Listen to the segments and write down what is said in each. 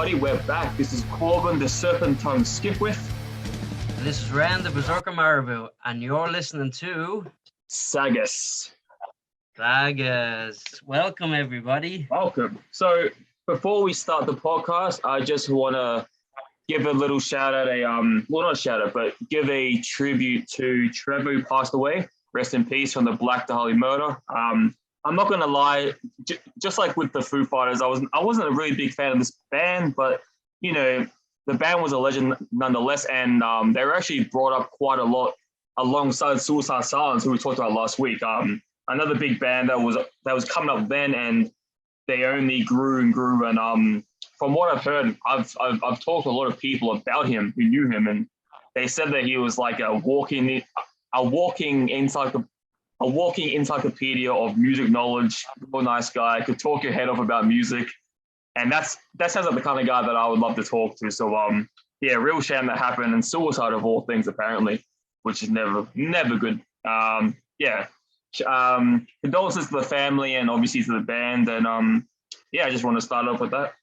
everybody, we're back. This is Corbin, the Serpentine Skipwith. And this is Ren, the Berserker Marabou, and you're listening to SAGAS. SAGAS. Welcome, everybody. Welcome. So, before we start the podcast, I just want to give a little shout out, not shout out, but give a tribute to Trevor, who passed away. Rest in peace from the Black Dahlia murder. I'm not gonna lie, just like with the Foo Fighters, I wasn't a really big fan of this band, but you know, the band was a legend nonetheless, and they were actually brought up quite a lot alongside Suicide Silence, who we talked about last week. Another big band that was coming up then, and they only grew and grew. And from what I've heard, I've talked to a lot of people about him who knew him, and they said that he was like a walking encyclopedia of music knowledge. Real nice guy, could talk your head off about music, and that sounds like the kind of guy that I would love to talk to. So yeah, real shame that happened, and suicide of all things apparently, which is never good. Yeah, condolences to the family and obviously to the band, and yeah, I just want to start off with that.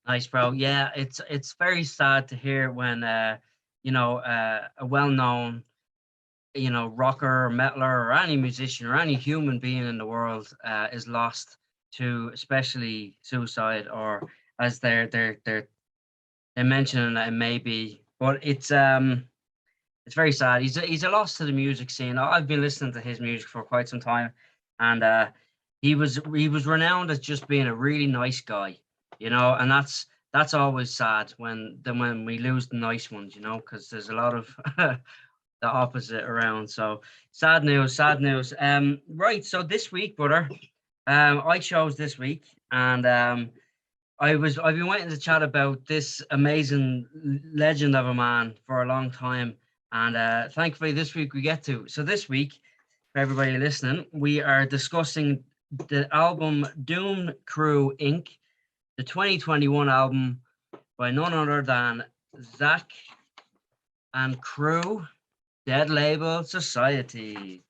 Nice, bro. Yeah, it's very sad to hear when a well-known rocker or metaler or any musician or any human being in the world is lost to especially suicide, or as they're mentioning that it may be, but it's very sad. He's a loss to the music scene. I've been listening to his music for quite some time, and he was renowned as just being a really nice guy, and that's always sad when we lose the nice ones, because there's a lot of the opposite around. So sad news. Right, so this week, brother, I chose this week, and I've been waiting to chat about this amazing legend of a man for a long time, and thankfully this week we get to. So this week, for everybody listening, we are discussing the album Doom Crew Inc., the 2021 album by none other than Zach and Crew, Dead Label Society.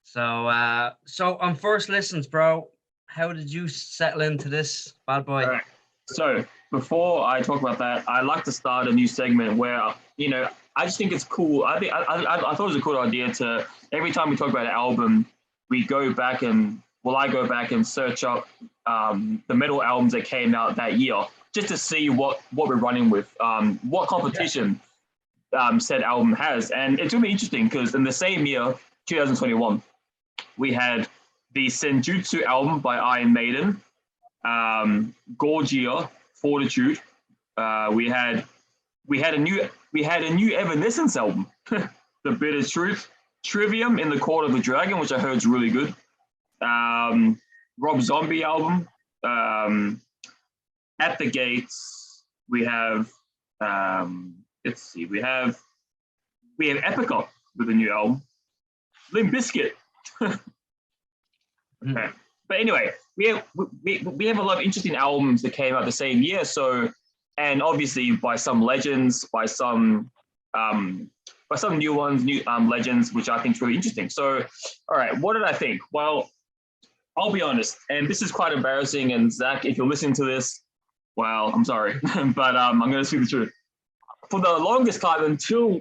So on first listens, bro, how did you settle into this bad boy? All right. So before I talk about that, I like to start a new segment where I just think it's cool. I thought it was a cool idea to, every time we talk about an album, I go back and search up the metal albums that came out that year, just to see what we're running with, what competition said album has. And it's really interesting because in the same year, 2021, we had the Senjutsu album by Iron Maiden, Gorgia, Fortitude. We had a new Evanescence album, The Bitter Truth, Trivium in the Court of the Dragon, which I heard is really good. Rob Zombie album, At the Gates. We have we have Epica with a new album, Limp Bizkit. Okay. But anyway, we have a lot of interesting albums that came out the same year. So, and obviously by some legends, by some new ones, legends, which I think is really interesting. So, all right, what did I think? Well, I'll be honest, and this is quite embarrassing. And Zach, if you're listening to this, well, I'm sorry, but I'm going to speak the truth. For the longest time until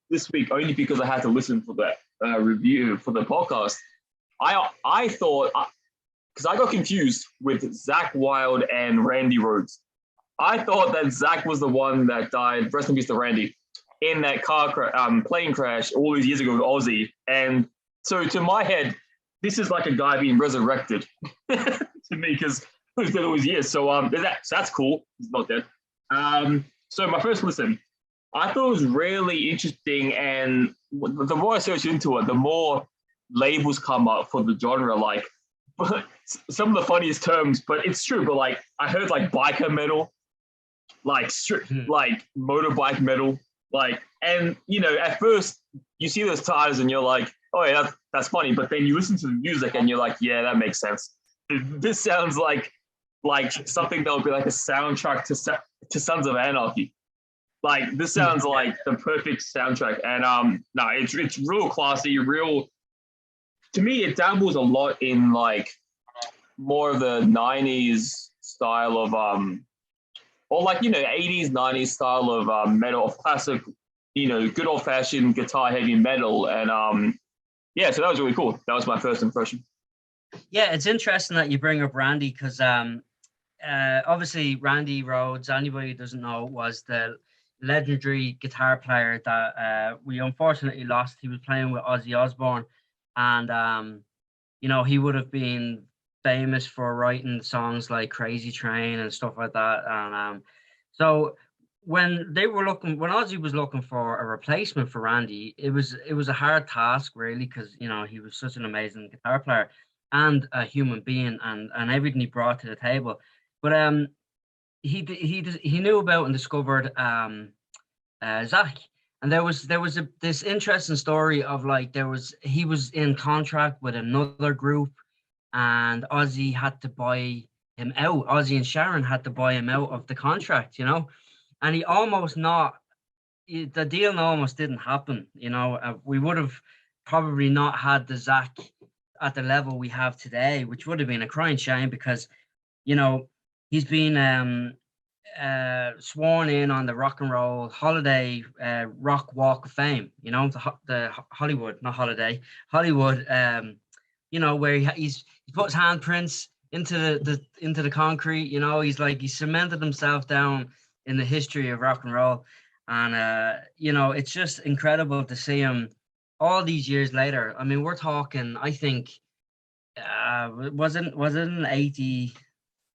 this week, only because I had to listen for that review for the podcast, I thought, because I got confused with Zakk Wylde and Randy Rhodes. I thought that Zakk was the one that died, rest in peace to Randy, in that plane crash all these years ago with Ozzy. And so to my head, this is like a guy being resurrected to me, because he was dead all these years. So that's cool. He's not dead. So my first listen, I thought it was really interesting, and the more I search into it, the more labels come up for the genre, like some of the funniest terms, but it's true. But like I heard like biker metal, like like motorbike metal, like, and at first you see those titles and you're like, oh yeah, that's funny, but then you listen to the music and you're like, yeah, that makes sense. This sounds like something that would be like a soundtrack to Sons of Anarchy. Like this sounds like the perfect soundtrack, and no, it's real classy, real. To me, it dabbles a lot in like more of the '90s style of or like, 80s, 90s style of metal, of classic, good old fashioned guitar heavy metal. And yeah, so that was really cool. That was my first impression. Yeah, it's interesting that you bring up Randy because obviously Randy Rhodes, anybody who doesn't know, was the legendary guitar player that we unfortunately lost. He was playing with Ozzy Osbourne, and he would have been famous for writing songs like Crazy Train and stuff like that. And so when Ozzy was looking for a replacement for Randy, it was a hard task really, because he was such an amazing guitar player and a human being, and everything he brought to the table. But he knew about and discovered Zach. And this interesting story of like he was in contract with another group, and Ozzy had to buy him out. Ozzy and Sharon had to buy him out of the contract, and the deal almost didn't happen. We would have probably not had the Zach at the level we have today, which would have been a crying shame, because he's been sworn in on the Rock and Roll Holiday Rock Walk of Fame. The Hollywood, not Holiday, Hollywood. Where he puts handprints into the concrete. He cemented himself down in the history of rock and roll, and it's just incredible to see him all these years later. I mean, we're talking, I think, was it in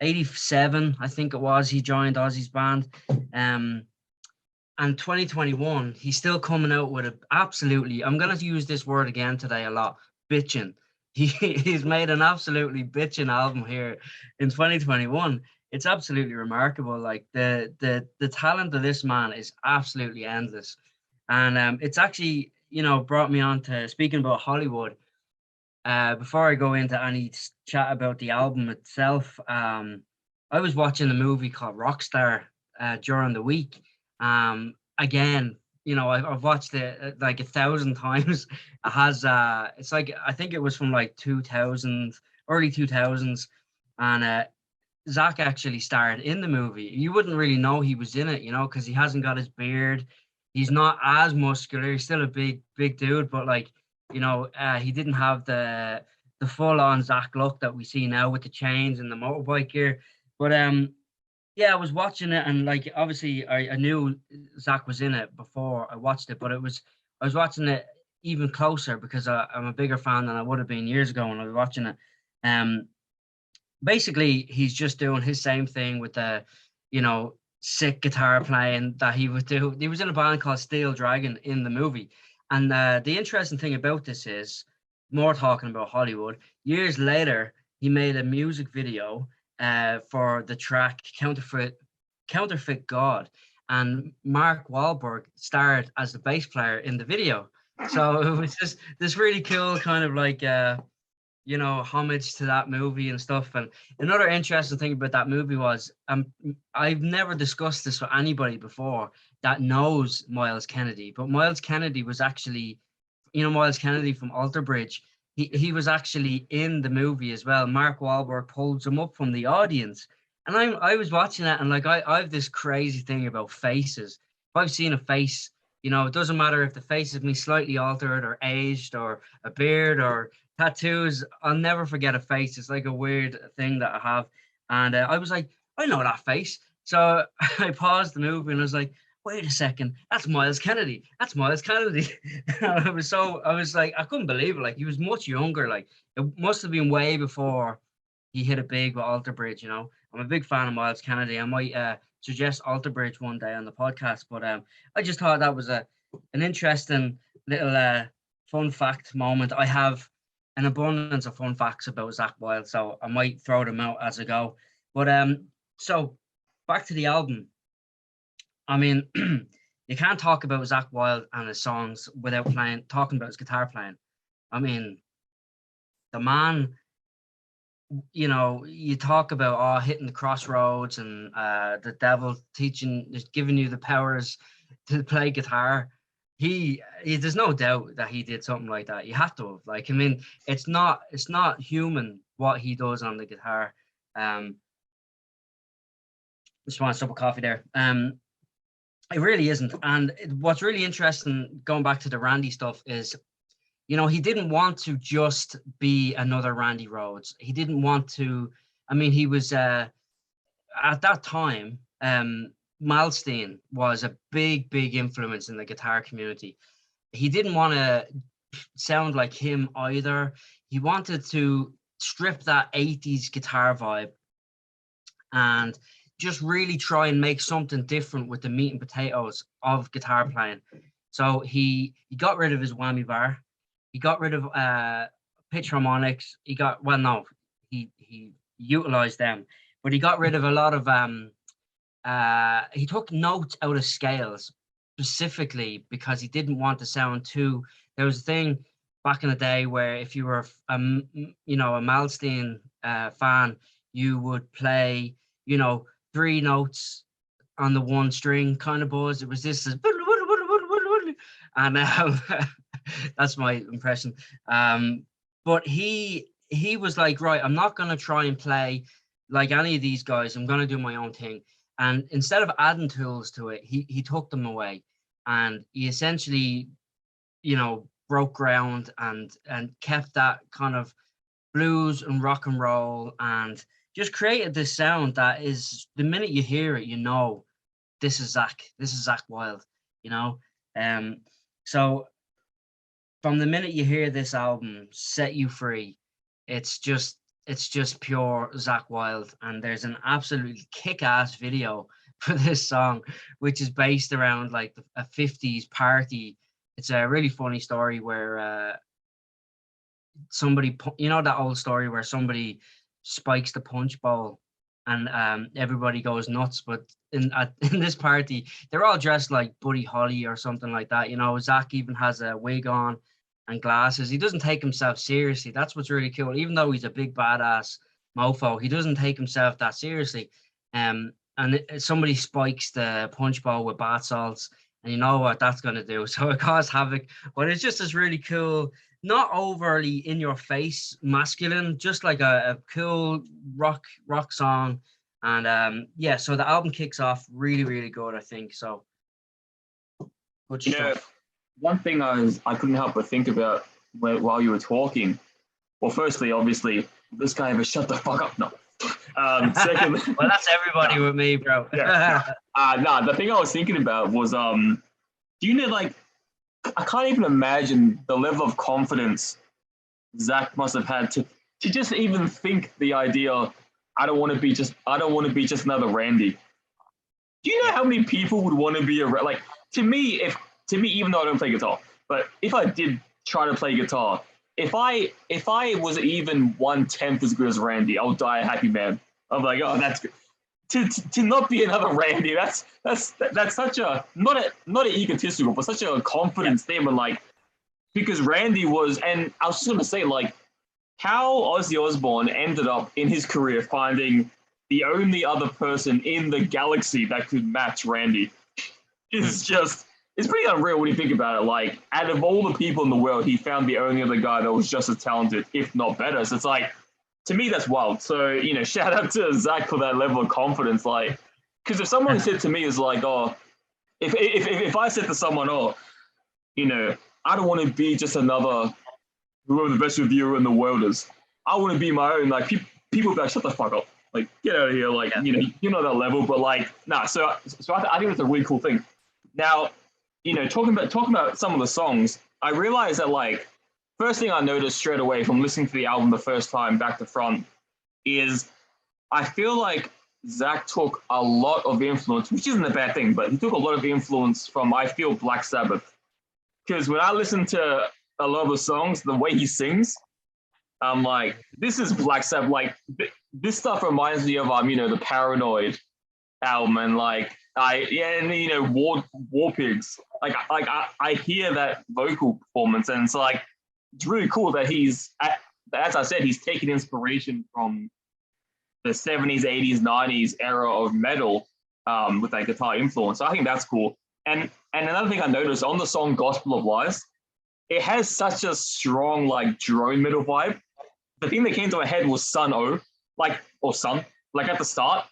87, I think it was, he joined Ozzy's band. And 2021, he's still coming out with absolutely, I'm going to use this word again today a lot, bitching. He's made an absolutely bitching album here in 2021. It's absolutely remarkable. Like the talent of this man is absolutely endless. And it's actually, brought me on to speaking about Hollywood. Before I go into any chat about the album itself, I was watching a movie called Rockstar during the week. Again, I've watched it like 1,000 times. It has it's like, I think it was from like 2000, early 2000s, and Zach actually starred in the movie. You wouldn't really know he was in it, because he hasn't got his beard. He's not as muscular. He's still a big dude, but like, he didn't have the full-on Zach look that we see now with the chains and the motorbike gear. But yeah, I was watching it, and like, obviously I knew Zach was in it before I watched it, but I was watching it even closer because I'm a bigger fan than I would have been years ago when I was watching it. Basically, he's just doing his same thing with the, sick guitar playing that he would do. He was in a band called Steel Dragon in the movie. And the interesting thing about this is, more talking about Hollywood, years later, he made a music video for the track Counterfeit God, and Mark Wahlberg starred as the bass player in the video. So it was just this really cool kind of like homage to that movie and stuff. And another interesting thing about that movie was, I've never discussed this with anybody before that knows Miles Kennedy, but Miles Kennedy was actually, Miles Kennedy from Alter Bridge. He was actually in the movie as well. Mark Wahlberg pulls him up from the audience, and I was watching that, and like I have this crazy thing about faces. If I've seen a face, it doesn't matter if the face has been slightly altered or aged or a beard or tattoos, I'll never forget a face. It's like a weird thing that I have. And I was like, I know that face. So I paused the movie and I was like, wait a second, that's Miles Kennedy. That's Miles Kennedy. I was like, I couldn't believe it. Like, he was much younger. Like, it must have been way before he hit it big with Alter Bridge. I'm a big fan of Miles Kennedy. I might suggest Alter Bridge one day on the podcast. But I just thought that was an interesting little fun fact moment. I have an abundance of fun facts about Zach Wild, so I might throw them out as I go. But so back to the album. I mean, you can't talk about Zach Wild and his songs without talking about his guitar playing. I mean, the man, you talk about hitting the crossroads and the devil giving you the powers to play guitar. There's no doubt that he did something like that. You have to have. Like, I mean, it's not human what he does on the guitar. Just want a cup of coffee there. It really isn't. And what's really interesting, going back to the Randy stuff, is, you know, he didn't want to just be another Randy Rhodes. He didn't want to. I mean, he was at that time. Malmsteen was a big influence in the guitar community. He didn't want to sound like him either. He wanted to strip that 80s guitar vibe and just really try and make something different with the meat and potatoes of guitar playing. So he got rid of his whammy bar. He got rid of pitch harmonics. He utilized them, but he got rid of a lot of he took notes out of scales specifically because he didn't want to sound too. There was a thing back in the day where if you were a Malmsteen fan, you would play, 3 notes on the one string kind of buzz. It was this, and that's my impression. But he was like, right, I'm not going to try and play like any of these guys. I'm going to do my own thing. And instead of adding tools to it, he took them away, and he essentially, broke ground and kept that kind of blues and rock and roll, and just created this sound that is, the minute you hear it, this is Zakk Wylde, so from the minute you hear this album, Set You Free, it's just pure Zakk Wylde. And there's an absolutely kick-ass video for this song, which is based around like a 50s party. It's a really funny story where somebody, that old story where somebody spikes the punch bowl and everybody goes nuts. But in this party, they're all dressed like Buddy Holly or something like that. Zakk even has a wig on and glasses. He doesn't take himself seriously. That's what's really cool. Even though he's a big badass mofo, he doesn't take himself that seriously. And somebody spikes the punch bowl with bath salts, and you know what that's going to do. So it caused havoc. But it's just this really cool, not overly in your face masculine, just like a cool rock song. And so the album kicks off really, really good, I think. So good stuff. One thing I couldn't help but think about while you were talking. Well, firstly, obviously, this guy ever shut the fuck up? No. Secondly, well, that's everybody with me, bro. Yeah. The thing I was thinking about was, do you know, like, I can't even imagine the level of confidence Zakk must have had to just even think the idea, I don't want to be just another Randy. Do you know how many people would want to be to me, even though I don't play guitar, but if I did try to play guitar, if I was even 1/10 as good as Randy, I'll die a happy man. I'm like, oh, that's good. To not be another Randy, that's such a not an egotistical, but such a confident statement. Like, because Randy was, and I was just gonna say, like, how Ozzy Osbourne ended up in his career finding the only other person in the galaxy that could match Randy is just, it's pretty unreal when you think about it. Like, out of all the people in the world, he found the only other guy that was just as talented, if not better. So it's like, to me, that's wild. So, shout out to Zakk for that level of confidence. Like, because if someone said to me is like, oh, if I said to someone, oh, I don't want to be just another whoever the best reviewer in the world is. I want to be my own. Like, people would be like, shut the fuck up. Like, get out of here. Like, you're not that level. But like, nah. So I think it's a really cool thing. Now, talking about some of the songs, I realized that, like, first thing I noticed straight away from listening to the album the first time back to front is I feel like Zakk took a lot of influence, which isn't a bad thing, but he took a lot of influence from, I feel, Black Sabbath. Because when I listen to a lot of the songs, the way he sings, I'm like, this is Black Sabbath. Like, this stuff reminds me of the Paranoid album, and like War Pigs. Like I hear that vocal performance, and it's like, it's really cool that as I said, he's taken inspiration from the 70s, 80s, 90s era of metal with that guitar influence. So I think that's cool. And another thing I noticed on the song Gospel of Lies, it has such a strong, like, drone metal vibe. The thing that came to my head was Sun O, like, or Sun, like at the start.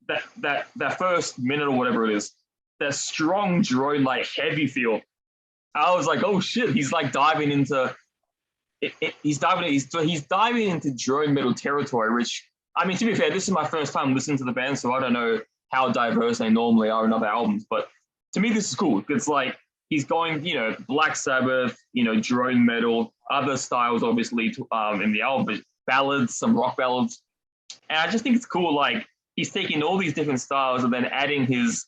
that first minute or whatever it is, that strong drone like heavy feel. I was like, oh shit, he's like diving into he's diving into drone metal territory, which, I mean, to be fair, this is my first time listening to the band, so I don't know how diverse they normally are in other albums, but to me this is cool. It's like he's going, Black Sabbath, drone metal, other styles obviously in the album, ballads, some rock ballads. And I just think it's cool, like he's taking all these different styles and then adding his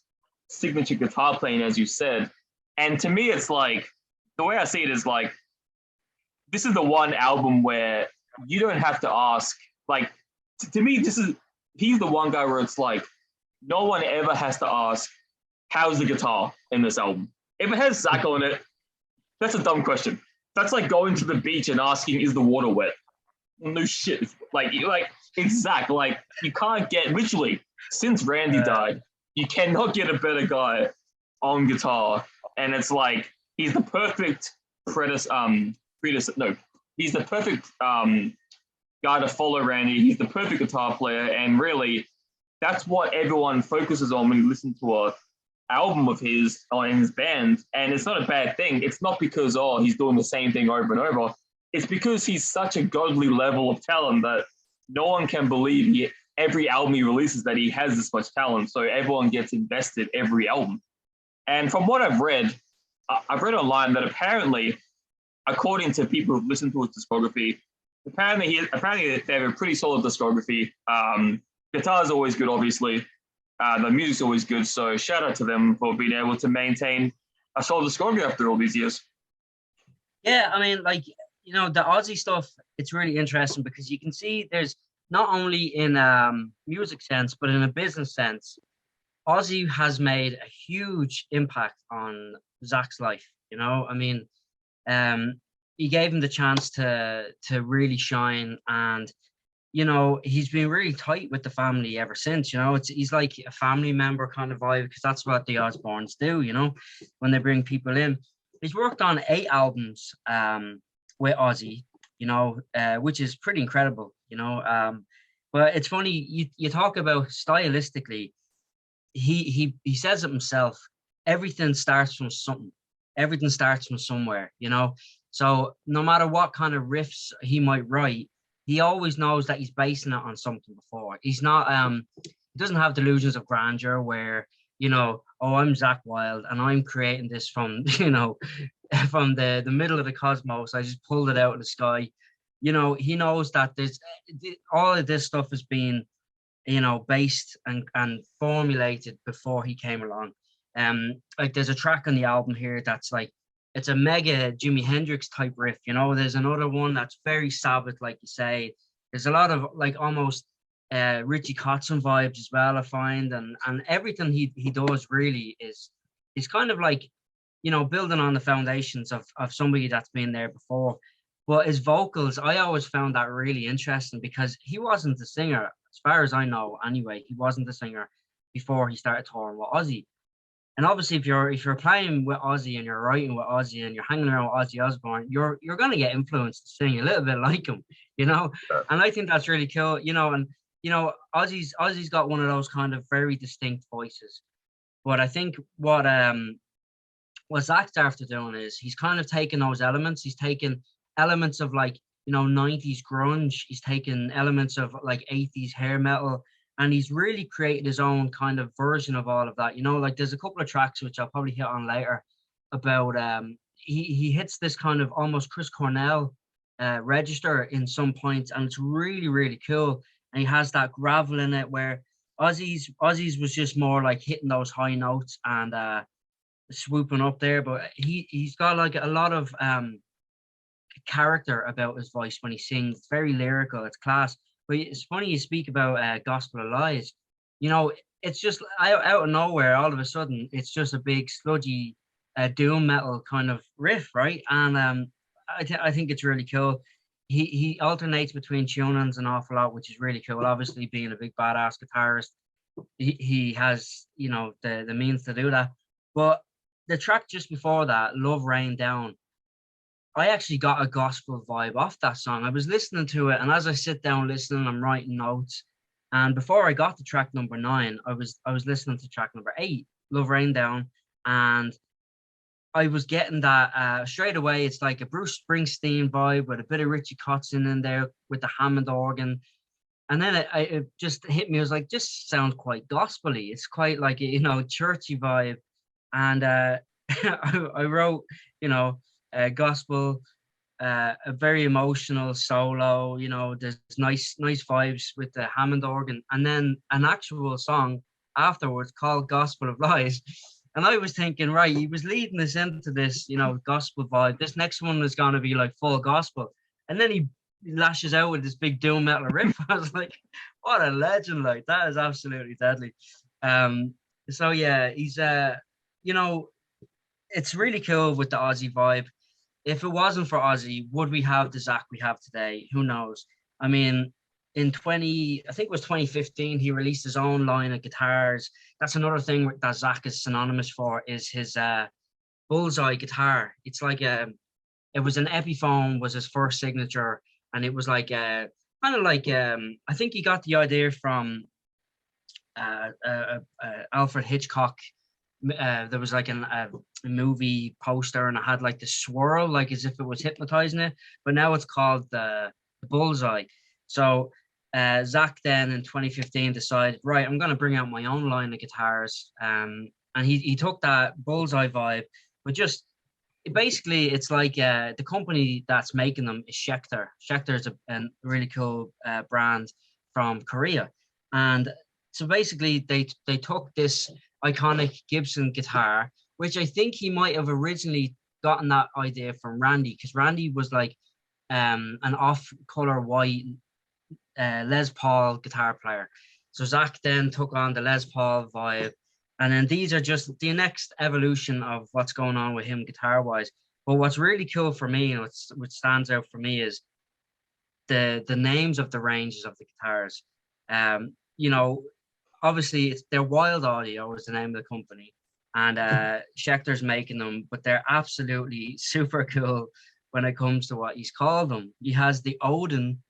signature guitar playing, as you said. And to me, it's like, the way I see it is like, this is the one album where you don't have to ask, like, to me, he's the one guy where it's like, no one ever has to ask, how's the guitar in this album? If it has Zach on it, that's a dumb question. That's like going to the beach and asking, is the water wet? No shit. Like it's Zach. Like, you can't get, literally, since Randy died, you cannot get a better guy on guitar. And it's like, he's the perfect he's the perfect guy to follow Randy. He's the perfect guitar player. And really, that's what everyone focuses on when you listen to a album of his or in his band. And it's not a bad thing. It's not because, he's doing the same thing over and over. It's because he's such a godly level of talent that no one can believe every album he releases that he has this much talent. So everyone gets invested every album. And from what I've read online that apparently, according to people who've listened to his discography, apparently they have a pretty solid discography. Guitar is always good, obviously. The music's always good. So shout out to them for being able to maintain a solid discography after all these years. Yeah, I mean, like, the Aussie stuff, it's really interesting because you can see there's not only in music sense, but in a business sense, Aussie has made a huge impact on Zach's life. I mean, he gave him the chance to really shine, and he's been really tight with the family ever since. He's like a family member kind of vibe, because that's what the Osbournes do. When they bring people in. He's worked on 8 albums with Ozzy, which is pretty incredible. But it's funny, you talk about stylistically. He says it himself. Everything starts from something. Everything starts from somewhere. So no matter what kind of riffs he might write, he always knows that he's basing it on something before. He's not he doesn't have delusions of grandeur where, I'm Zach Wilde and I'm creating this from, from the middle of the cosmos. I just pulled it out of the sky. He knows that there's all of this stuff has been, based and formulated before he came along. Like there's a track on the album here that's like, it's a mega Jimi Hendrix type riff. There's another one that's very Sabbath, like you say. There's a lot of like almost Richie Kotzen vibes as well, I find, and everything he does really is kind of like, building on the foundations of somebody that's been there before. But his vocals, I always found that really interesting because he wasn't the singer, as far as I know anyway. He wasn't the singer before he started touring with Ozzy. And obviously, if you're playing with Ozzy and you're writing with Ozzy and you're hanging around with Ozzy Osbourne, you're going to get influenced to sing a little bit like him, And I think that's really cool, and Ozzy's got one of those kind of very distinct voices. But I think what Zach's after doing is he's kind of taken those elements. He's taken elements of like 90s grunge. He's taken elements of like 80s hair metal. And he's really created his own kind of version of all of that. Like there's a couple of tracks which I'll probably hit on later about he hits this kind of almost Chris Cornell register in some points, and it's really, really cool. And he has that gravel in it where Ozzy's was just more like hitting those high notes and swooping up there. But he's got like a lot of character about his voice when he sings. It's very lyrical. It's class. But it's funny you speak about Gospel of Lies. It's just out of nowhere, all of a sudden, it's just a big sludgy doom metal kind of riff, right? And I think it's really cool. He alternates between tunings an awful lot, which is really cool. Obviously, being a big badass guitarist, he has the means to do that. But the track just before that, Love Rain Down, I actually got a gospel vibe off that song. I was listening to it, and as I sit down listening, I'm writing notes. And before I got to track number 9, I was listening to track number 8, Love Rain Down, and I was getting that straight away. It's like a Bruce Springsteen vibe with a bit of Richie Kotzen in there with the Hammond organ. And then it just hit me. I was like, just sounds quite gospely. It's quite like a, churchy vibe. And I wrote, gospel, a very emotional solo. There's nice vibes with the Hammond organ, and then an actual song afterwards called "Gospel of Lies." And I was thinking, right, he was leading us into this, gospel vibe. This next one is going to be like full gospel, and then he lashes out with this big doom metal riff. I was like, what a legend! Like, that is absolutely deadly. So yeah, he's it's really cool with the Aussie vibe. If it wasn't for Ozzy, would we have the Zach we have today? Who knows? I mean, I think it was 2015, he released his own line of guitars. That's another thing that Zach is synonymous for, is his bullseye guitar. It's like it was an Epiphone was his first signature, and it was like kind of like I think he got the idea from Alfred Hitchcock. There was like a movie poster, and it had like the swirl, like as if it was hypnotizing it, but now it's called the bullseye. So Zach then in 2015 decided, right, I'm going to bring out my own line of guitars, and he took that bullseye vibe, but just basically it's like the company that's making them is Schecter. Schecter is a really cool brand from Korea, and so basically they took this iconic Gibson guitar, which I think he might have originally gotten that idea from Randy, because Randy was like an off-color white Les Paul guitar player. So Zach then took on the Les Paul vibe, and then these are just the next evolution of what's going on with him guitar-wise. But what's really cool for me, and what stands out for me, is the names of the ranges of the guitars. Obviously they're Wild Audio is the name of the company, and Schecter's making them, but they're absolutely super cool when it comes to what he's called them. He has the Odin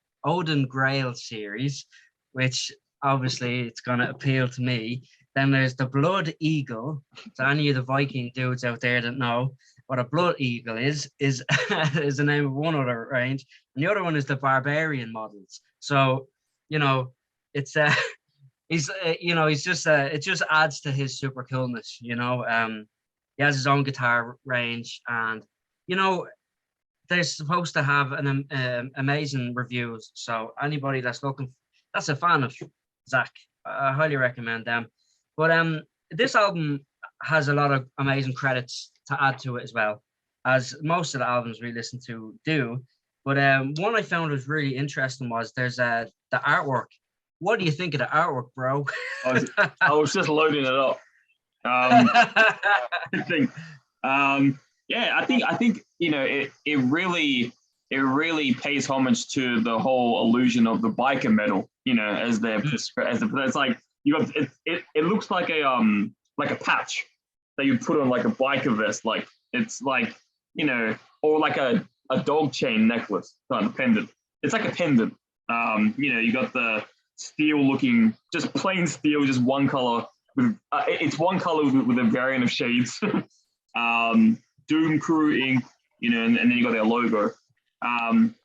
Grail series, which obviously it's going to appeal to me. Then there's the Blood Eagle. So any of the Viking dudes out there that know what a Blood Eagle is is the name of one other range, and the other one is the Barbarian models. So it's he's just it just adds to his super coolness. He has his own guitar range, and they're supposed to have an amazing reviews. So anybody that's a fan of Zach, I highly recommend them. But this album has a lot of amazing credits to add to it, as well as most of the albums we listen to do. But one I found was really interesting was there's the artwork. What do you think of the artwork, bro? I was just loading it up. I think it really pays homage to the whole illusion of the biker metal. It's like it looks like a patch that you put on like a biker vest, like it's like or like a dog chain necklace, kind of pendant. It's like a pendant. You got the steel looking, just plain steel, just one color. It's one color with a variant of shades. Doom Crew Inc. And then you got their logo.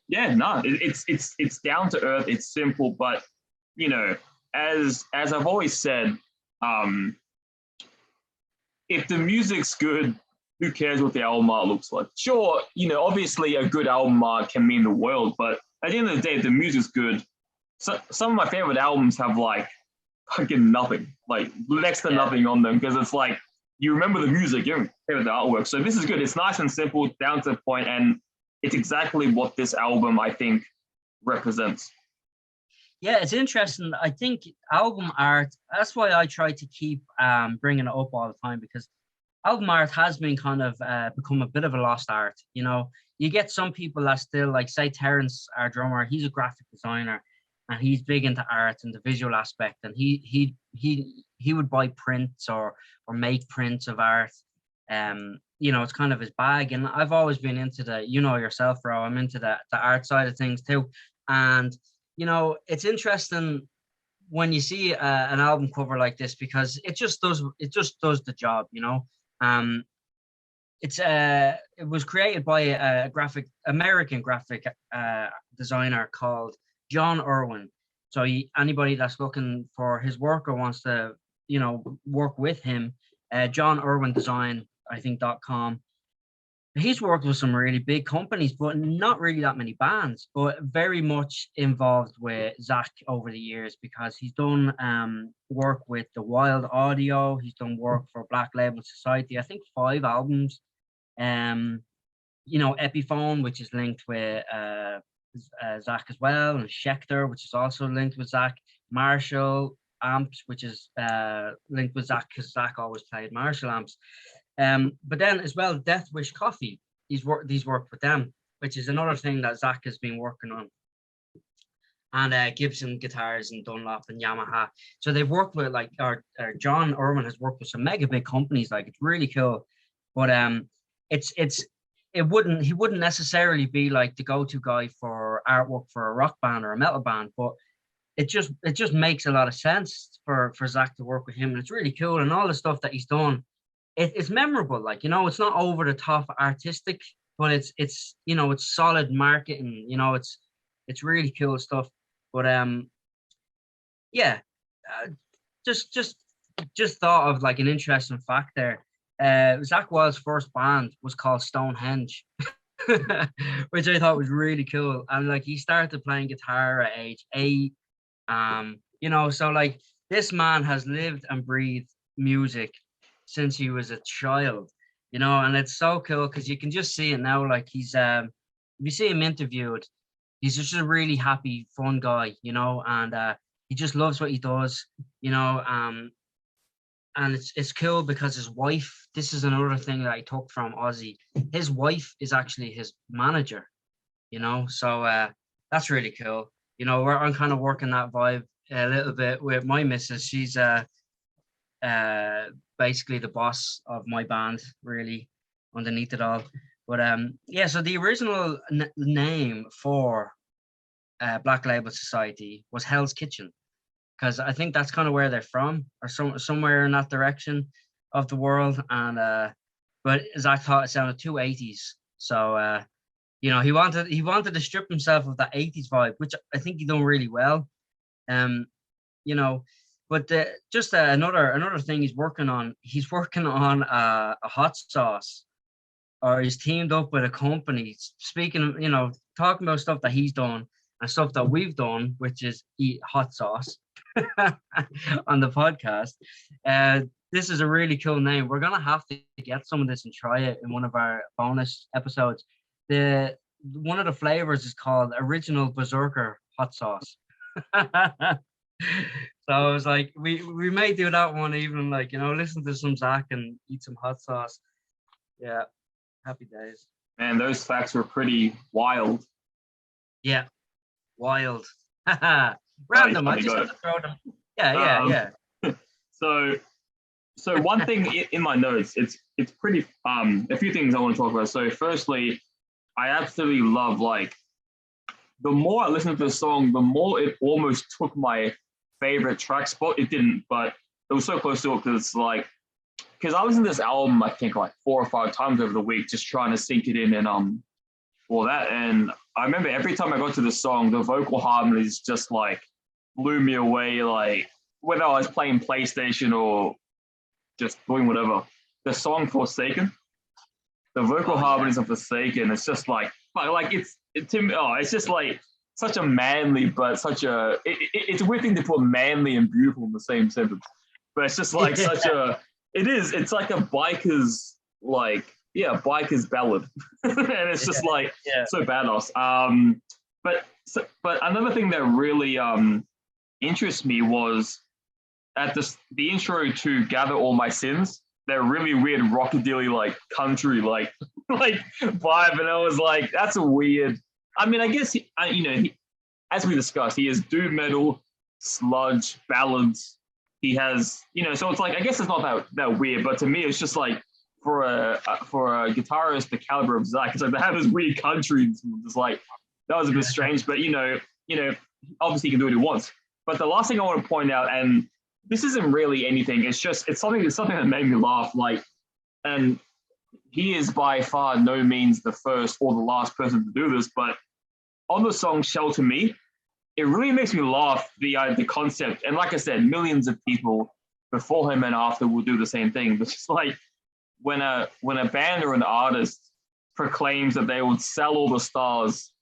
It's down to earth. It's simple, but as I've always said, if the music's good, who cares what the album art looks like? Sure, obviously a good album art can mean the world, but at the end of the day, if the music's good, so some of my favorite albums have like fucking nothing, like next to nothing on them, because it's like you remember the music, you don't care the artwork. So this is good. It's nice and simple, down to the point, and it's exactly what this album, I think, represents. Yeah, it's interesting. I think album art, that's why I try to keep bringing it up all the time, because album art has been kind of become a bit of a lost art. You get some people that still, like, say Terrence, our drummer, he's a graphic designer, and he's big into art and the visual aspect, and he would buy prints or make prints of art. It's kind of his bag, and I've always been into the, yourself, bro, I'm into the art side of things too. And it's interesting when you see an album cover like this, because it just does the job, you know. It was created by a American graphic designer called John Irwin. So anybody that's looking for his work or wants to, you know, work with him, John Irwin Design, I think .com. He's worked with some really big companies, but not really that many bands, but very much involved with Zach over the years, because he's done work with the Wild Audio. He's done work for Black Label Society, I think 5 albums. You know, Epiphone, which is linked with Zach as well, and Schecter, which is also linked with Zach. Marshall amps, which is linked with Zach, because Zach always played Marshall amps. But then as well, Death Wish Coffee, he's worked with them, which is another thing that Zach has been working on. And Gibson guitars and Dunlop and Yamaha. So they've worked with like, or John Irwin has worked with some mega big companies. Like, it's really cool. But he wouldn't necessarily be like the go-to guy for artwork for a rock band or a metal band, but it just makes a lot of sense for Zach to work with him, and it's really cool. And all the stuff that he's done, it's memorable. Like, you know, it's not over the top artistic, but it's you know, it's solid marketing. You know, it's really cool stuff. But yeah, just thought of like an interesting fact there. Zach Wild's first band was called Stonehenge, which I thought was really cool. And like, he started playing guitar at age 8. You know, so like, this man has lived and breathed music since he was a child, you know, and it's so cool because you can just see it now. Like, he's if you see him interviewed, he's just a really happy, fun guy, you know, and he just loves what he does, you know. And it's cool because his wife, this is another thing that I took from Ozzy, his wife is actually his manager, you know, so that's really cool. You know, I'm kind of working that vibe a little bit with my missus. She's basically the boss of my band, really, underneath it all. But yeah, so the original name for Black Label Society was Hell's Kitchen, because I think that's kind of where they're from, or somewhere in that direction of the world. And but Zach thought it sounded too 80s, so you know, he wanted to strip himself of that 80s vibe, which I think he done really well. You know, but just another thing he's working on. He's working on a hot sauce, or he's teamed up with a company. Speaking of, you know, talking about stuff that he's done and stuff that we've done, which is eat hot sauce on the podcast. This is a really cool name. We're gonna have to get some of this and try it in one of our bonus episodes. One of the flavors is called Original Berserker Hot Sauce. So I was like, we may do that one evening, like, you know, listen to some Zach and eat some hot sauce. Yeah, happy days. Man, those facts were pretty wild. Yeah, wild. Random. I just had to throw them. Yeah. So one thing in my notes, it's pretty a few things I want to talk about. So firstly, I absolutely love, like, the more I listened to the song, the more it almost took my favorite track spot. It didn't, but it was so close to it, because I listened to this album, I think, like 4 or 5 times over the week, just trying to sink it in and all that. And I remember every time I got to the song, the vocal harmonies just like blew me away. Like, whether I was playing PlayStation or just doing whatever. The song Forsaken, the vocal harmonies of Forsaken, it's just like it's just like such a manly, but it's a weird thing to put manly and beautiful in the same sentence. But it's just like it's like a biker's, biker's ballad. And it's just so badass. But another thing that really interests me was at the intro to Gather All My Sins, that really weird rockabilly, like country, like vibe. And I was like, that's a weird, I mean, I guess, he, as we discussed, he has doom metal, sludge, ballads. He has, so it's like, I guess it's not that weird, but to me, it's just like, for a guitarist the caliber of Zach, it's like they have this weird country. It's like, that was a bit strange, but obviously he can do what he wants. But the last thing I want to point out, and this isn't really anything, it's something that made me laugh. Like, and he is by far no means the first or the last person to do this, but on the song "Shelter Me," it really makes me laugh, the concept. And like I said, millions of people before him and after will do the same thing. But it's like when a band or an artist proclaims that they would sell all the stars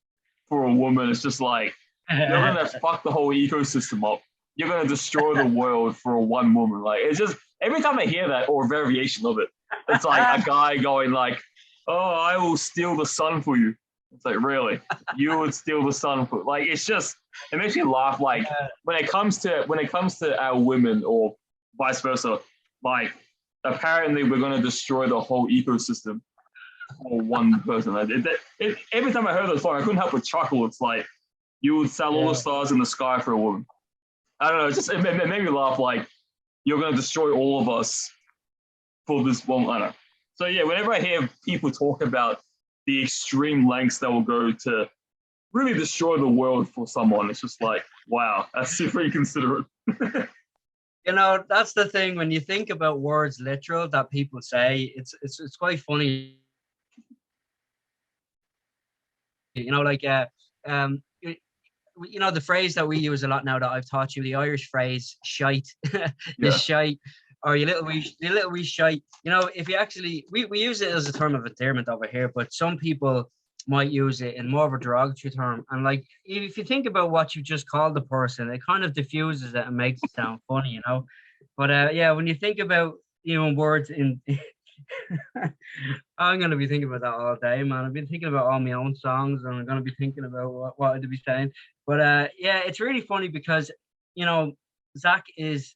for a woman, it's just like, you're gonna fuck the whole ecosystem up. You're gonna destroy the world for one woman. Like, it's just, every time I hear that or a variation of it, it's like a guy going like, "Oh, I will steal the sun for you." It's like, really? You would steal the sun for, like, it's just, it makes me laugh. Like, when it comes to our women or vice versa, like, apparently we're gonna destroy the whole ecosystem for one person. Every time I heard the song, I couldn't help but chuckle. It's like, you would sell all the stars in the sky for a woman. I don't know. It made me laugh. Like, you're gonna destroy all of us for this one. I don't know. So yeah, whenever I hear people talk about the extreme lengths that will go to really destroy the world for someone, it's just like, wow, that's super inconsiderate. You know, that's the thing, when you think about words literal that people say, it's quite funny. You know, like you know, the phrase that we use a lot now that I've taught you, the Irish phrase "shite," shite, or you little wee shite. You know, if you actually, we use it as a term of endearment over here, but some people might use it in more of a derogatory term. And like, if you think about what you just called the person, it kind of diffuses it and makes it sound funny, you know. But yeah, when you think about, you know, words in I'm gonna be thinking about that all day, man. I've been thinking about all my own songs, and I'm gonna be thinking about what I'd be saying. But yeah, it's really funny because, you know, Zach is,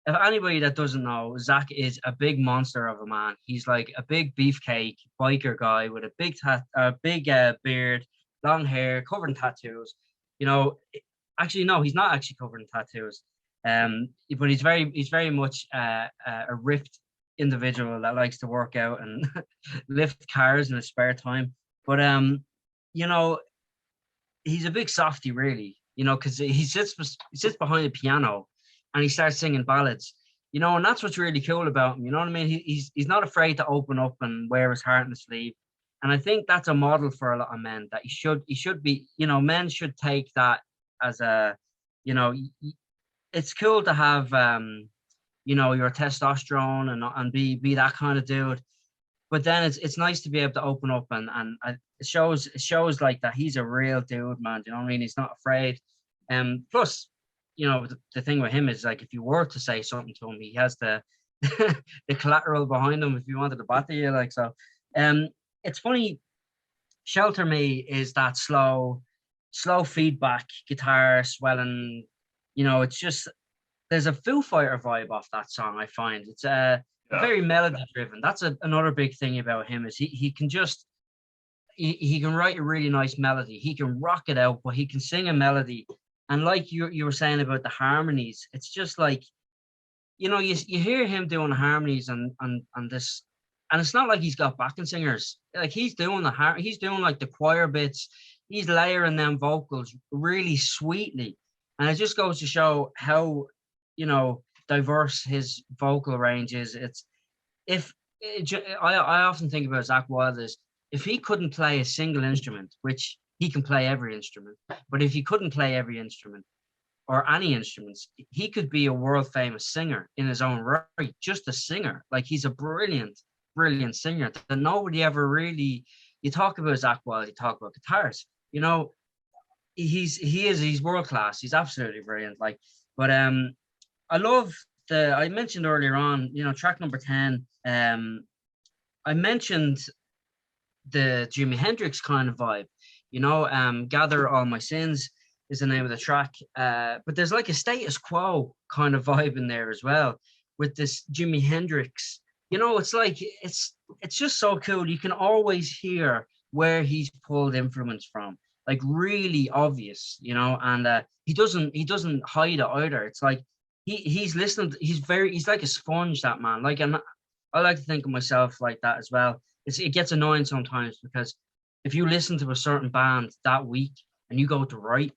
if anybody that doesn't know, Zach is a big monster of a man. He's like a big beefcake biker guy with a big beard, long hair, covered in tattoos. You know, actually no, he's not actually covered in tattoos. But he's very much a ripped individual that likes to work out and lift cars in his spare time. But you know, he's a big softy, really. You know, because he sits behind the piano and he starts singing ballads. You know, and that's what's really cool about him. You know what I mean? He's not afraid to open up and wear his heart on his sleeve. And I think that's a model for a lot of men, that he should be. You know, men should take that as a, you know, it's cool to have you know, your testosterone and be that kind of dude. But then it's nice to be able to open up and it shows like that he's a real dude, man. Do you know what I mean? He's not afraid. Plus, you know, the thing with him is, like, if you were to say something to him, he has the the collateral behind him if you wanted to batter you, like. So it's funny. Shelter Me is that slow feedback guitar swelling. You know, it's just, there's a Foo Fighter vibe off that song. I find it's very melody driven. That's another big thing about him, is he can just he can write a really nice melody. He can rock it out, but he can sing a melody. And like you were saying about the harmonies, it's just like, you know, you hear him doing harmonies and this, and it's not like he's got backing singers. Like, he's doing he's doing like the choir bits. He's layering them vocals really sweetly, and it just goes to show how, you know, diverse his vocal range is. I often think about Zakk Wylde as, if he couldn't play a single instrument, which he can play every instrument, but if he couldn't play every instrument or any instruments, he could be a world famous singer in his own right, just a singer. Like, he's a brilliant singer that nobody ever really, you talk about Zakk Wylde, you talk about guitars, you know, he's world class. He's absolutely brilliant. Like, but I love I mentioned earlier on, you know, track number 10. I mentioned the Jimi Hendrix kind of vibe, you know. Gather All My Sins is the name of the track. But there's like a Status Quo kind of vibe in there as well with this Jimi Hendrix. You know, it's like, it's just so cool. You can always hear where he's pulled influence from, like, really obvious, you know. And he doesn't hide it either. It's like he's listening. He's like a sponge, that man. Like, and I like to think of myself like that as well. It gets annoying sometimes, because if you listen to a certain band that week and you go to write,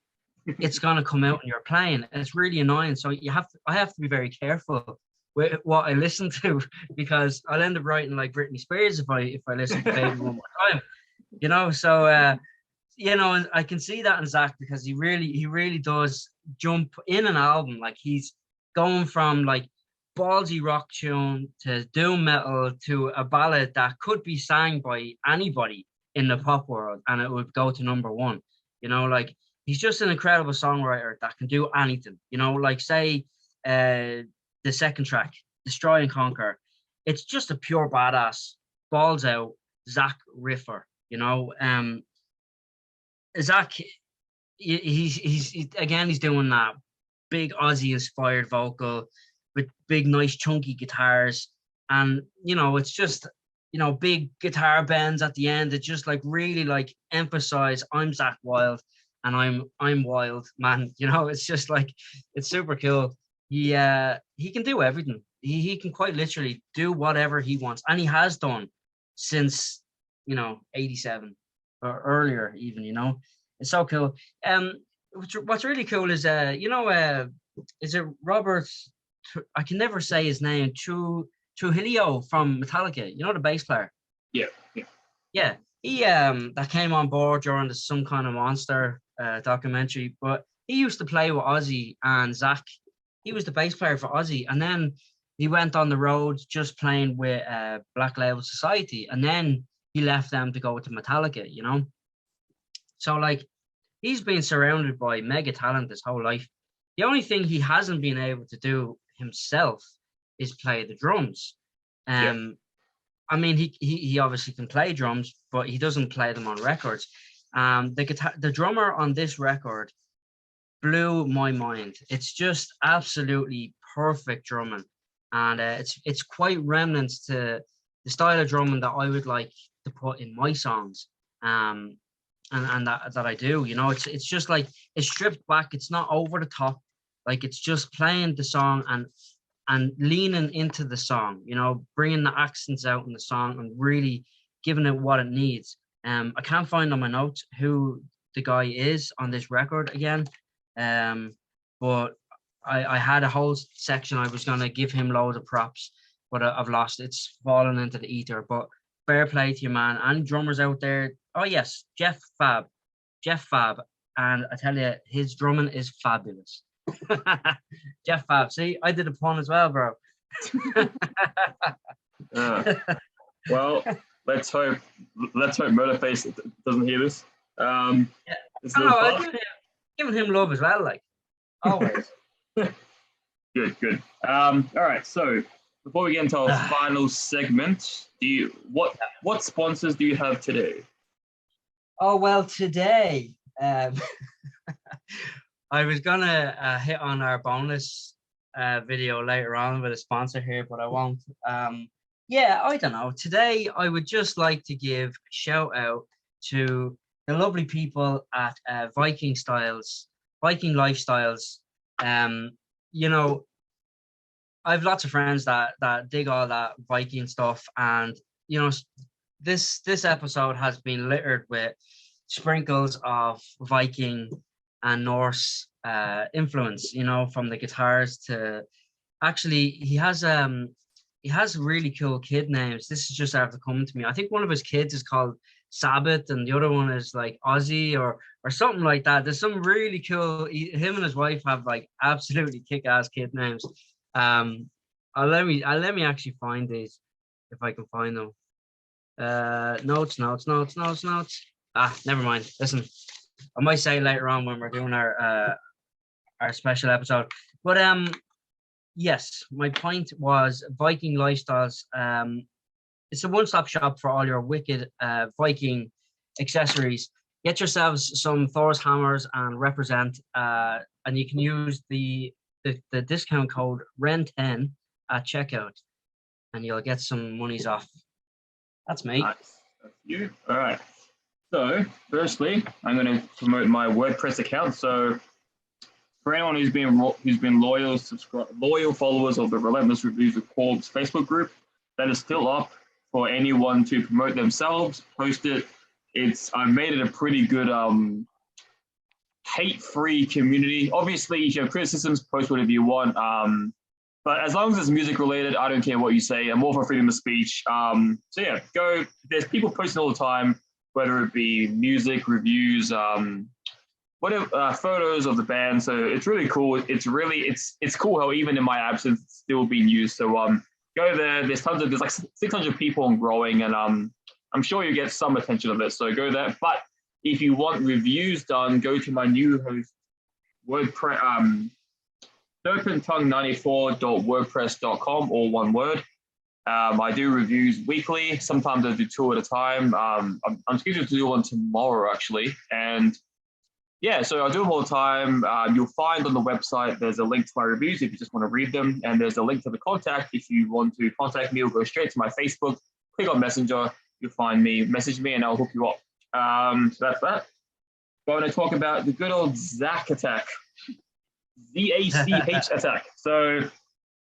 it's gonna come out when you're playing. And it's really annoying. So I have to be very careful with what I listen to because I'll end up writing like Britney Spears if I listen to Baby one more time. You know, so and I can see that in Zach because he really does jump in an album. Like he's going from like ballsy rock tune to doom metal to a ballad that could be sang by anybody in the pop world and it would go to number one. You know, like he's just an incredible songwriter that can do anything. You know, like say the second track, Destroy and Conquer. It's just a pure badass, balls out Zach Riffer. You know, Zach, he's again, he's doing that big Aussie inspired vocal with big, nice, chunky guitars. And, you know, it's just, you know, big guitar bends at the end. It just like really like emphasize I'm Zach Wild and I'm wild, man. You know, it's just like, it's super cool. He can do everything. He can quite literally do whatever he wants. And he has done since, you know, 87 or earlier even, you know. It's so cool. What's really cool is is it Robert, I can never say his name, Trujillo from Metallica, you know, the bass player. Yeah. He that came on board during the Some Kind of Monster documentary, but he used to play with Ozzy and Zach. He was the bass player for Ozzy, and then he went on the road just playing with Black Label Society, and then he left them to go to Metallica, you know. So like he's been surrounded by mega talent his whole life. The only thing he hasn't been able to do himself is play the drums. I mean, he obviously can play drums, but he doesn't play them on records. The drummer on this record blew my mind. It's just absolutely perfect drumming, and it's quite remnants to the style of drumming that I would like to put in my songs. And that I do, you know, it's just like it's stripped back. It's not over the top. Like it's just playing the song and leaning into the song, you know, bringing the accents out in the song and really giving it what it needs. I can't find on my notes who the guy is on this record again. But I had a whole section. I was going to give him loads of props, but I've lost it. It's fallen into the ether. But fair play to you, man. And drummers out there. Oh, yes, Jeff Fab. And I tell you, his drumming is fabulous. Jeff Fab. See, I did a pun as well, bro. Well, let's hope Motorface doesn't hear this. I'm giving him love as well, like always. Good. All right, so before we get into our final segment, what sponsors do you have today? Oh well, today I was gonna hit on our bonus video later on with a sponsor here, but I won't. I don't know. Today I would just like to give a shout out to the lovely people at Viking Lifestyles. You know, I have lots of friends that dig all that Viking stuff, and you know, this episode has been littered with sprinkles of Viking and Norse influence. You know, from the guitars to actually he has really cool kid names. This is just after coming to me. I think one of his kids is called Sabbath and the other one is like Ozzy or something like that. There's some really cool. Him and his wife have like absolutely kick-ass kid names. Let me actually find these if I can find them. Notes. Never mind. Listen, I might say later on when we're doing our special episode. But yes, my point was Viking Lifestyles. It's a one-stop shop for all your wicked Viking accessories. Get yourselves some Thor's hammers and represent, and you can use the discount code REN10 at checkout, and you'll get some monies off. That's me. Nice. That's you. All right. So, firstly, I'm going to promote my WordPress account. So, for anyone who's been loyal followers of the Relentless Reviews of Corpse Facebook group, that is still up for anyone to promote themselves, post it. I've made it a pretty good hate-free community. Obviously, if you have criticisms, post whatever you want. But as long as it's music related, I don't care what you say. I'm all for freedom of speech. So yeah, go. There's people posting all the time, whether it be music reviews, whatever, photos of the band. So it's really cool. It's cool how even in my absence, it's still being used. So go there. There's like 600 people and growing, and I'm sure you get some attention of it. So go there. But if you want reviews done, go to my new host, WordPress. serpenttongue94.wordpress.com, all one word. I do reviews weekly. Sometimes I do 2 at a time. I'm scheduled to do one tomorrow, actually. And yeah, so I do them all the time. You'll find on the website, there's a link to my reviews if you just want to read them. And there's a link to the contact. If you want to contact me, or go straight to my Facebook, click on Messenger, you'll find me, message me, and I'll hook you up. So that's that. Going to talk about the good old Zach attack. ZACH attack. So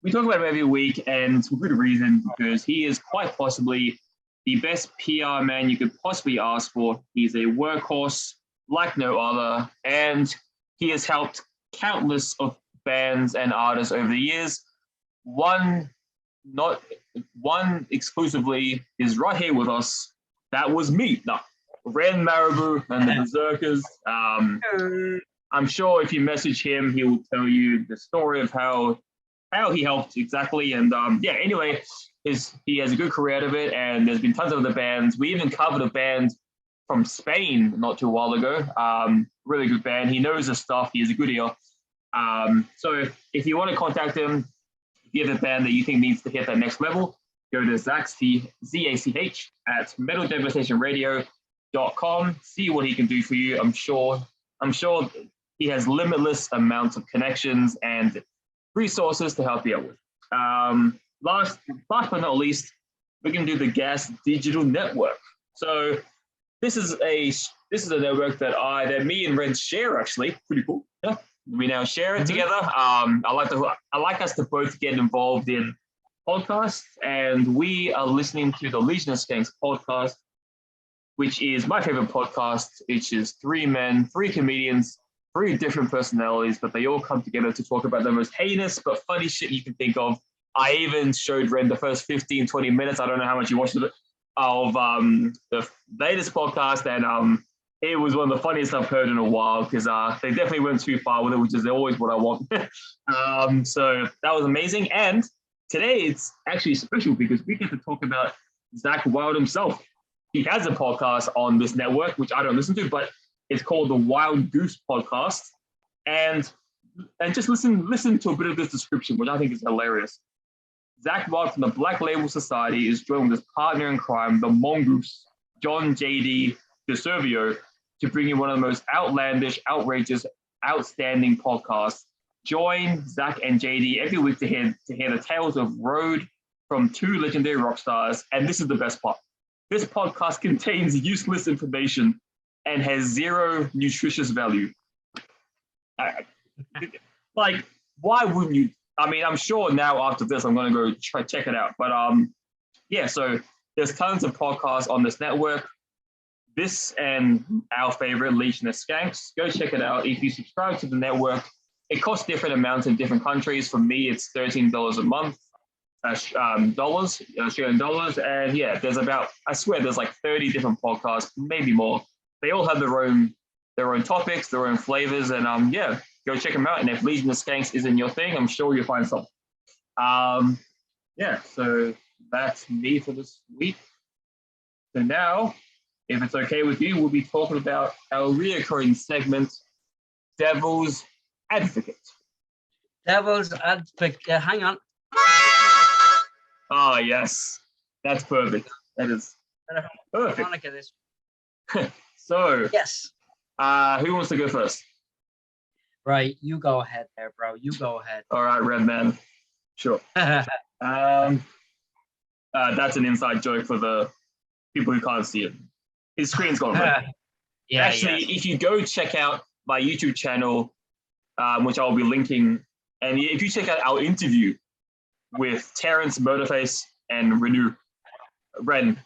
we talk about him every week, and for good reason, because he is quite possibly the best PR man you could possibly ask for. He's a workhorse like no other, and he has helped countless of bands and artists over the years. One exclusively is right here with us. That was me. No, Ren Marabou and the Berserkers. I'm sure if you message him, he will tell you the story of how he helped exactly. And yeah, anyway, he has a good career out of it, and there's been tons of other bands. We even covered a band from Spain not too while ago. Really good band. He knows his stuff. He has a good ear. So if you want to contact him, if you have a band that you think needs to hit that next level, go to Zach, Z-A-C-H, at metaldevastationradio.com. See what he can do for you. I'm sure he has limitless amounts of connections and resources to help you out with. Last but not least, we're going to do the Gas Digital Network. So this is a network that me and Ren share, actually. Pretty cool. Yeah, we now share it together. I like us to both get involved in podcasts, and we are listening to the Legion of Skanks podcast, which is my favorite podcast. Which is 3 men, 3 comedians, 3 different personalities, but they all come together to talk about the most heinous but funny shit you can think of. I even showed Ren the first 15, 20 minutes. I don't know how much you watched of it, of the latest podcast, and it was one of the funniest I've heard in a while, because they definitely went too far with it, which is always what I want. So that was amazing. And today it's actually special because we get to talk about Zach Wild himself. He has a podcast on this network, which I don't listen to, but it's called the Wild Goose Podcast. And just listen to a bit of this description, which I think is hilarious. Zach Wild from the Black Label Society is joined with his partner in crime, the Mongoose, John J.D. DeServio, to bring you one of the most outlandish, outrageous, outstanding podcasts. Join Zach and JD every week to hear the tales of Rhodes from 2 legendary rock stars. And this is the best part. This podcast contains useless information and has 0 nutritious value. Like, why wouldn't you? I mean, I'm sure now after this, I'm going to go try check it out. But yeah, so there's tons of podcasts on this network. This and our favorite, Legion of Skanks. Go check it out. If you subscribe to the network, it costs different amounts in different countries. For me, it's $13 a month, Australian dollars. And yeah, there's like 30 different podcasts, maybe more. They all have their own topics, their own flavors, and yeah, go check them out. And if Legion of Skanks isn't your thing, I'm sure you'll find something. Yeah, so that's me for this week. So now, if it's okay with you, we'll be talking about our reoccurring segment, Devil's Advocate. Devil's Advocate. Hang on. Oh, yes. That's perfect. That is perfect. This. So, yes. Who wants to go first? Right, you go ahead there, bro. You go ahead. All right, Red Man. Sure. That's an inside joke for the people who can't see it. His screen's gone red. Yeah, actually, if you go check out my YouTube channel, which I'll be linking, and if you check out our interview with Terrence, Motorface, and Ren,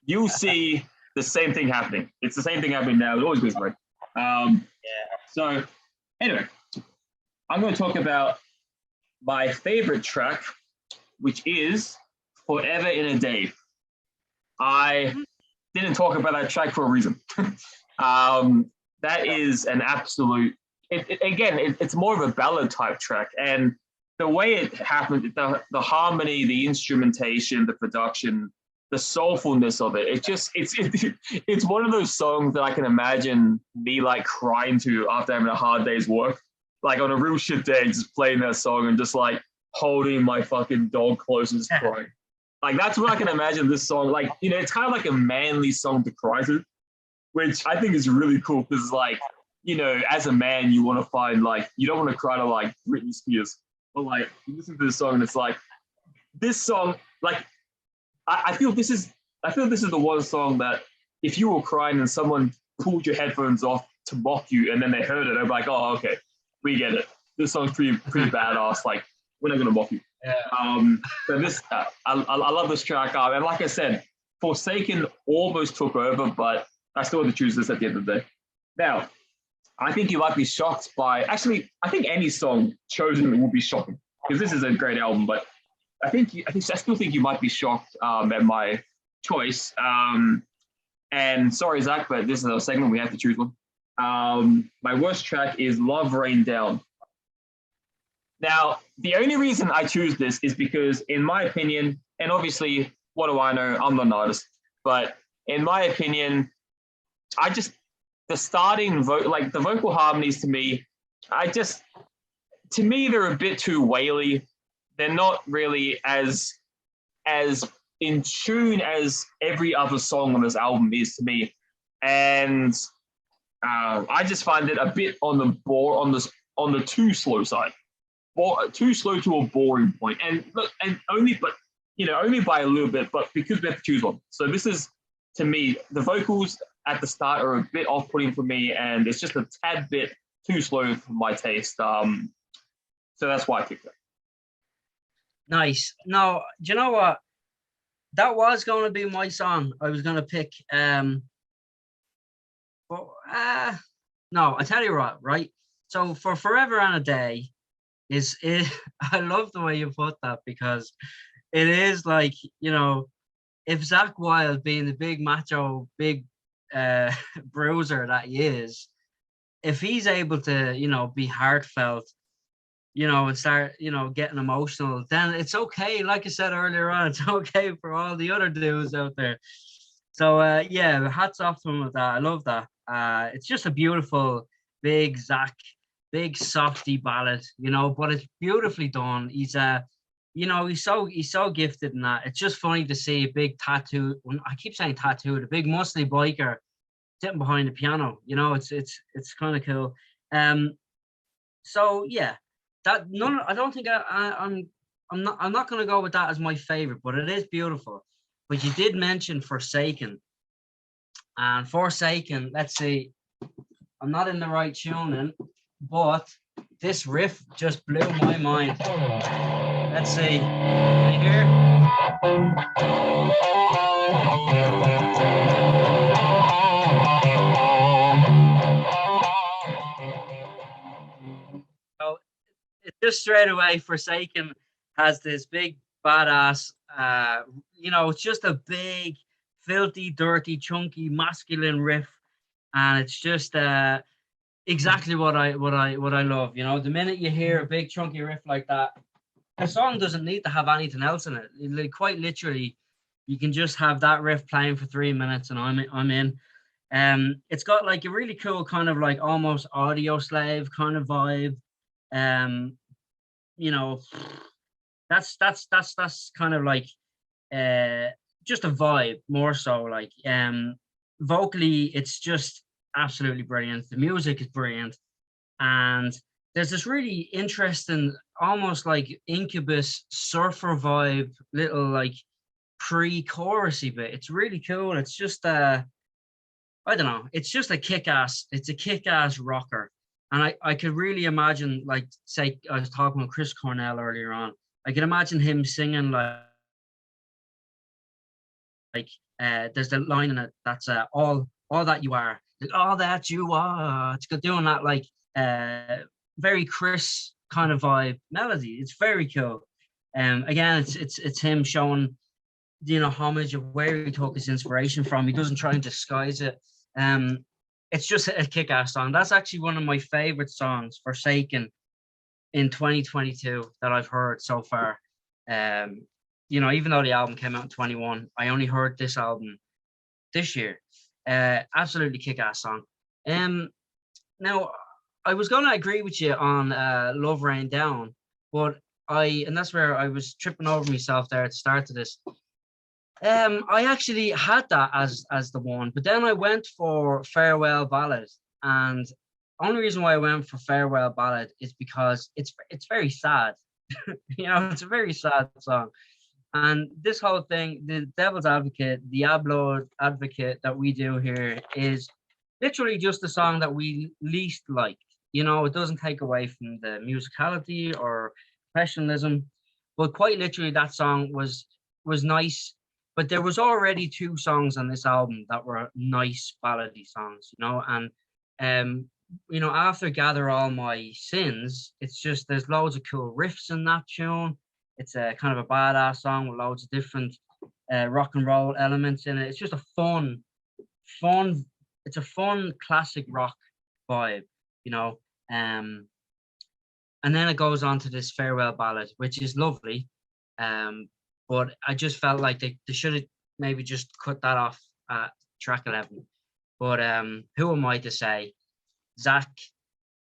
you'll see the same thing happening. It's the same thing happening now. It always goes right. So anyway, I'm going to talk about my favorite track, which is Forever in a Day. I didn't talk about that track for a reason. That is an absolute, it's more of a ballad type track. And the way it happened, the harmony, the instrumentation, the production, the soulfulness of it, it's one of those songs that I can imagine me like crying to after having a hard day's work. Like on a real shit day, just playing that song and just like holding my fucking dog close and just crying. Like that's what I can imagine this song. Like, it's kind of like a manly song to cry to, which I think is really cool because like, as a man, you want to find like, you don't want to cry to like Britney Spears, but like you listen to this song and it's like, this song, like, I feel this is the one song that if you were crying and someone pulled your headphones off to mock you and then they heard it, they're like, oh, okay, we get it. This song's pretty badass. Like, we're not gonna mock you. Yeah. So this, I love this track. And like I said, Forsaken almost took over, but I still had to choose this at the end of the day. Now, I think you might be shocked by. Actually, I think any song chosen will be shocking because this is a great album. But I still think you might be shocked at my choice. And sorry, Zach, but this is a segment we have to choose one. My worst track is Love Rain Down. Now, the only reason I choose this is because, in my opinion, and obviously, what do I know? I'm not an artist, but in my opinion, the starting the vocal harmonies to me, they're a bit too waily. They're not really as in tune as every other song on this album is to me, and I just find it a bit on the too slow side, too slow to a boring point, and only by a little bit, but because we have to choose one. So this is, to me, the vocals at the start are a bit off-putting for me, and it's just a tad bit too slow for my taste. So that's why I picked it. Nice. Now, do you know what? That was going to be my song. I was going to pick. No, I tell you what, right? So for Forever and a Day, I love the way you put that because it is like, if Zakk Wylde, being the big macho, big bruiser that he is, if he's able to, be heartfelt, and start, getting emotional, then it's okay. Like I said earlier on, it's okay for all the other dudes out there. So, yeah, hats off to him with that. I love that. It's just a beautiful, big Zakk, big softy ballad, but it's beautifully done. He's he's so gifted in that. It's just funny to see a big tattoo. I keep saying tattoo, the big muscly biker sitting behind the piano. It's kind of cool. So yeah, I don't think I'm not going to go with that as my favorite, but it is beautiful. But you did mention Forsaken, and Forsaken. Let's see, I'm not in the right tuning, but this riff just blew my mind. Let's see. Can you hear? So it's just straight away, Forsaken has this big badass, it's just a big, filthy, dirty, chunky, masculine riff, and it's just exactly what I love. The minute you hear a big chunky riff like that, the song doesn't need to have anything else in it. Quite literally, you can just have that riff playing for 3 minutes, and I'm in. It's got like a really cool kind of like almost Audio Slave kind of vibe. That's kind of like just a vibe more so. Like vocally, it's just absolutely brilliant. The music is brilliant, and there's this really interesting, almost like Incubus surfer vibe, little like pre-chorusy bit. It's really cool. It's just I don't know. It's just a kick-ass. It's a kick-ass rocker, and I could really imagine, like, say I was talking with Chris Cornell earlier on. I can imagine him singing like there's the line in it that's all All That You Are, like, All That You Are. It's got doing that like very Chris kind of vibe melody. It's very cool. Again, it's him showing, you know, homage of where he took his inspiration from. He doesn't try and disguise it. It's just a kick-ass song. That's actually one of my favorite songs, Forsaken, in 2022 that I've heard so far. You know, even though the album came out in 21, I only heard this album this year. Absolutely kick-ass song. Now, I was going to agree with you on Love Rain Down, but and that's where I was tripping over myself there at the start of this. I actually had that as the one, but then I went for Farewell Ballad, and the only reason why I went for Farewell Ballad is because it's very sad. You know, it's a very sad song. And this whole thing, the devil's advocate, Diablo advocate that we do here is literally just the song that we least like. You know, it doesn't take away from the musicality or professionalism, but quite literally that song was nice. But there was already 2 songs on this album that were nice ballady songs, you know, and you know, after Gather All My Sins, it's just there's loads of cool riffs in that tune. It's a kind of a badass song with loads of different rock and roll elements in it. It's just a fun, it's a fun classic rock vibe, you know. And then it goes on to this Farewell Ballad, which is lovely. But I just felt like they should have maybe just cut that off at track 11. But who am I to say? Zach,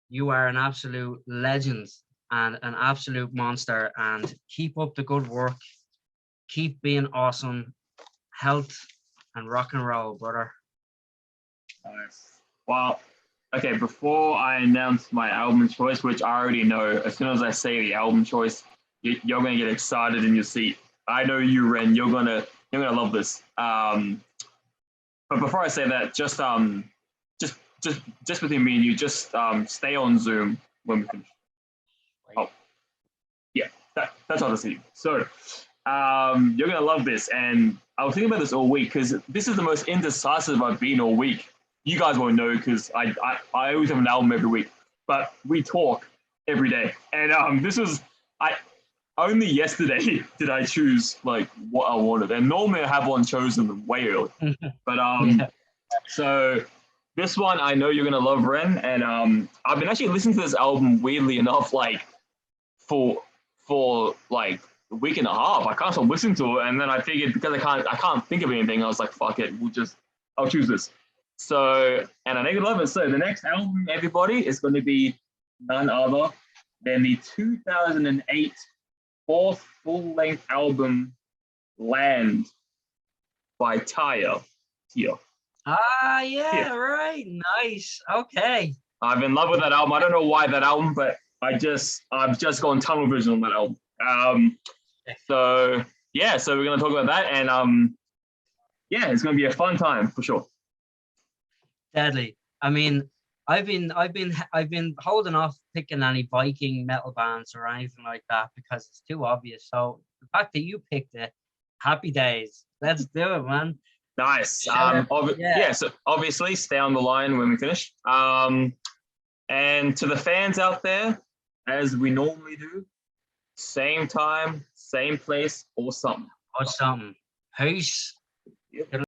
you are an absolute legend and an absolute monster, and keep up the good work. Keep being awesome. Health and rock and roll, brother. Nice. Well, okay, before I announce my album choice, which I already know, as soon as I say the album choice, you're going to get excited in your seat. I know you, Ren. You're gonna love this. But before I say that, just between me and you, just stay on Zoom when we finish. Oh, yeah, that's all to see. So, you're gonna love this, and I was thinking about this all week because this is the most indecisive I've been all week. You guys won't know because I always have an album every week, but we talk every day, and this was only yesterday did I choose like what I wanted, and normally I have one chosen way early. But yeah. So this one I know you're gonna love, Ren, and I've been actually listening to this album weirdly enough, like for like a week and a half. I can't stop listening to it, and then I figured because I can't think of anything, I was like, fuck it, I'll choose this. So, and I know you love it. So the next album, everybody, is going to be none other than the 2008 4th full-length album, Land, by Tia. Ah, yeah, right. Nice. Okay. I'm in love with that album. I don't know why that album, but I've just gone tunnel vision on that album. So yeah, so we're gonna talk about that, and yeah, it's gonna be a fun time for sure. Deadly. I mean, I've been holding off picking any Viking metal bands or anything like that because it's too obvious. So the fact that you picked it, happy days. Let's do it, man. Nice. So obviously stay on the line when we finish. And to the fans out there, as we normally do, same time, same place, or something. Peace. Yep.